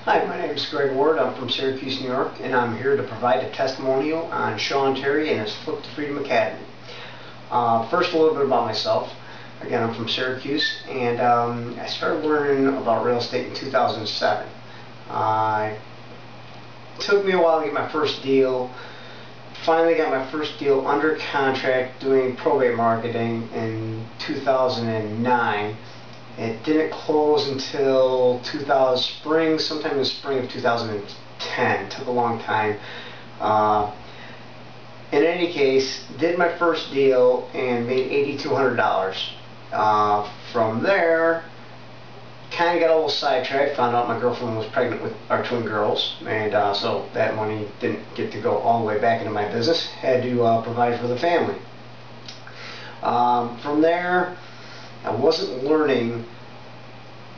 Hi, my name is Greg Ward. I'm from Syracuse, New York, and I'm here to provide a testimonial on Sean Terry and his Flip2Freedom Academy. First, a little bit about myself. Again, I'm from Syracuse, and I started learning about real estate in 2007. It took me a while to get my first deal. Finally got my first deal under contract doing probate marketing in 2009. It didn't close until sometime in the spring of 2010. It took a long time. In any case, did my first deal and made $8,200. From there, kind of got a little sidetracked. Found out my girlfriend was pregnant with our twin girls, and so that money didn't get to go all the way back into my business. Had to provide for the family. From there, I wasn't learning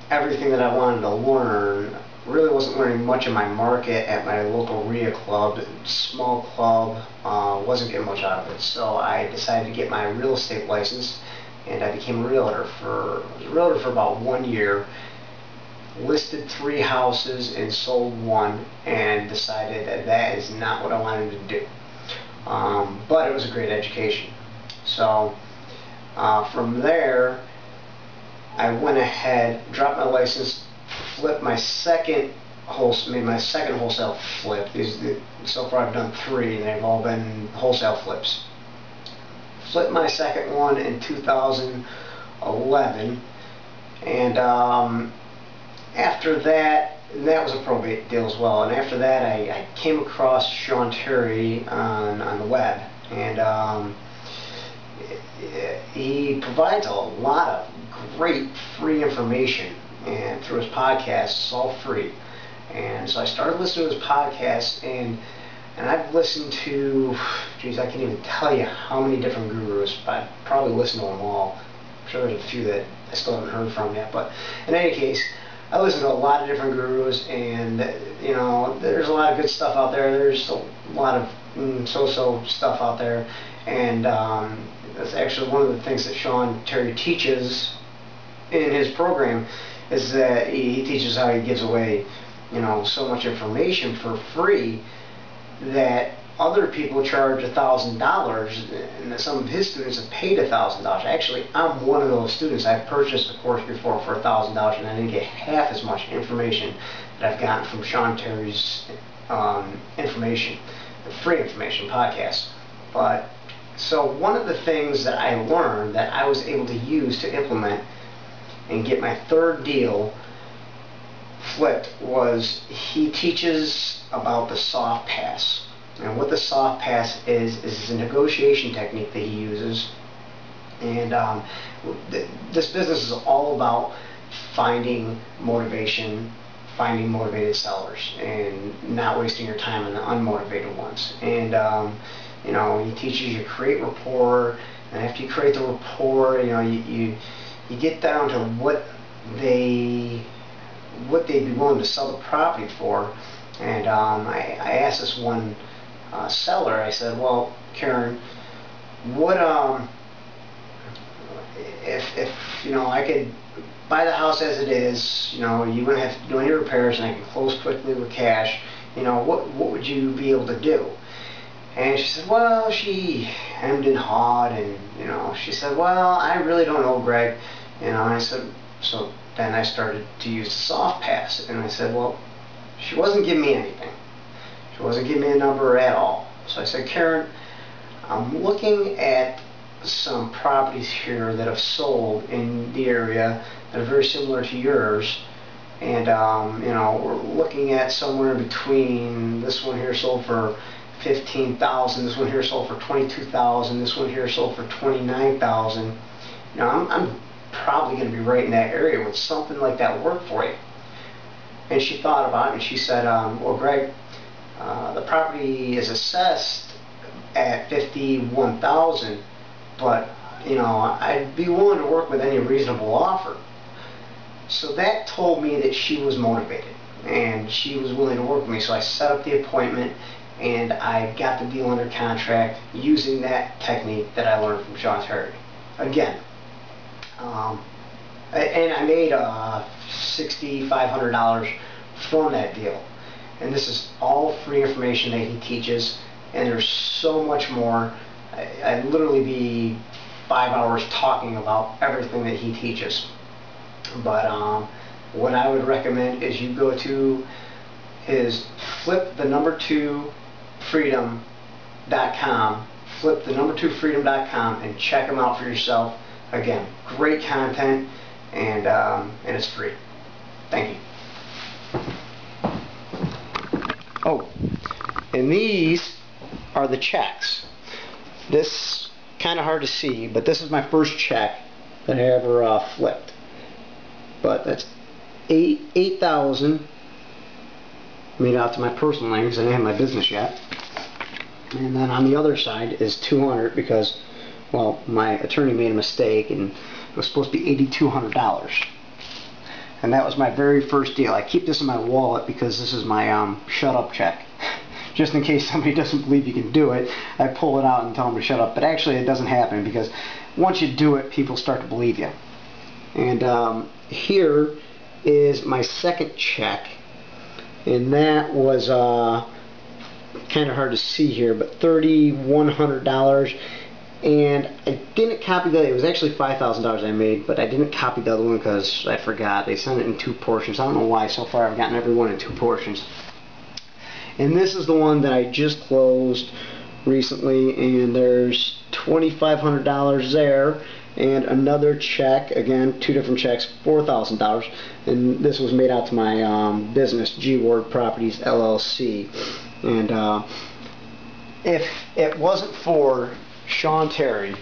everything that I wanted to learn. Really wasn't learning much of my market at my local RIA club, small club. Wasn't getting much out of it. So I decided to get my real estate license, and I became a realtor for about 1 year. Listed 3 houses and sold 1, and decided that that is not what I wanted to do. But it was a great education. So from there, I went ahead, dropped my license, flipped my made my second wholesale flip. So far I've done 3, and they've all been wholesale flips. Flipped my second one in 2011, and after that, that was a probate deal as well. And after that, I came across Sean Terry on the web, and he provides a lot of great free information, and through his podcast, it's all free. And so I started listening to his podcast, and I've listened to, geez, I can't even tell you how many different gurus, but I probably listened to them all. I'm sure there's a few that I still haven't heard from yet, but in any case, I listen to a lot of different gurus, and you know, there's a lot of good stuff out there. There's a lot of so-so stuff out there, and that's actually one of the things that Sean Terry teaches in his program, is that he teaches how he gives away, you know, so much information for free that other people charge $1,000, and that some of his students have paid $1,000. Actually, I'm one of those students. I've purchased a course before for $1,000, and I didn't get half as much information that I've gotten from Sean Terry's information, the free information podcast. But so one of the things that I learned that I was able to use to implement and get my third deal flipped was he teaches about the soft pass. And what the soft pass is a negotiation technique that he uses. And this business is all about finding motivation, finding motivated sellers, and not wasting your time on the unmotivated ones. And you know, he teaches you to create rapport, and after you create the rapport, you know, you get down to what they'd be willing to sell the property for. And I asked this one seller, I said, well, Karen, what if you know, I could buy the house as it is, you know, you wouldn't have to do any repairs, and I could close quickly with cash, you know, what would you be able to do? And she said, well, she hemmed and hawed, and you know, she said, well, I really don't know, Greg. You know, and I said, so then I started to use the soft pass, and I said, well, she wasn't giving me anything. She wasn't giving me a number at all. So I said, Karen, I'm looking at some properties here that have sold in the area that are very similar to yours, and you know, we're looking at somewhere in between. This one here sold for $15,000. This one here sold for $22,000. This one here sold for $29,000. You know, I'm probably going to be right in that area. Would something like that work for you? And she thought about it, and she said, well, Greg, the property is assessed at $51,000, but you know, I'd be willing to work with any reasonable offer. So that told me that she was motivated, and she was willing to work with me. So I set up the appointment, and I got the deal under contract using that technique that I learned from Sean Terry. Again, and I made $6,500 from that deal. And this is all free information that he teaches, and there's so much more. I'd literally be 5 hours talking about everything that he teaches. But what I would recommend is you go to his Flip2Freedom.com, Flip2Freedom.com, and check him out for yourself. Again, great content, and it's free. Thank you. Oh, and these are the checks. This kind of hard to see, but this is my first check that I ever flipped. But that's $8,000 made out to my personal name because I didn't have my business yet. And then on the other side is $200 because, well, my attorney made a mistake and it was supposed to be $8,200. And that was my very first deal. I keep this in my wallet because this is my shut up check. Just in case somebody doesn't believe you can do it, I pull it out and tell them to shut up. But actually it doesn't happen, because once you do it, people start to believe you. And here is my second check, and that was kind of hard to see here, but $3,100. And I didn't copy that. It was actually $5,000 I made, but I didn't copy the other one because I forgot. They sent it in 2 portions. I don't know why. So far I've gotten every one in 2 portions. And this is the one that I just closed recently, and there's $2,500 there, and another check, again, 2 different checks, $4,000, and this was made out to my business, G Ward Properties LLC. And if it wasn't for Sean Terry,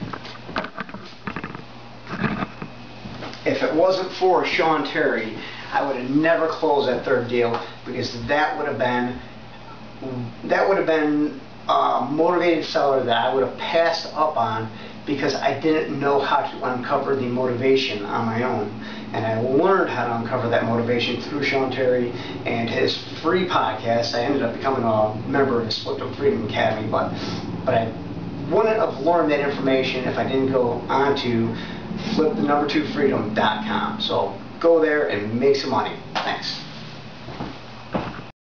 I would have never closed that third deal, because that would have been a motivated seller that I would have passed up on, because I didn't know how to uncover the motivation on my own. And I learned how to uncover that motivation through Sean Terry and his free podcast. I ended up becoming a member of his Flip2Freedom Academy, but I wouldn't have learned that information if I didn't go on to Flip2Freedom.com. So go there and make some money. Thanks.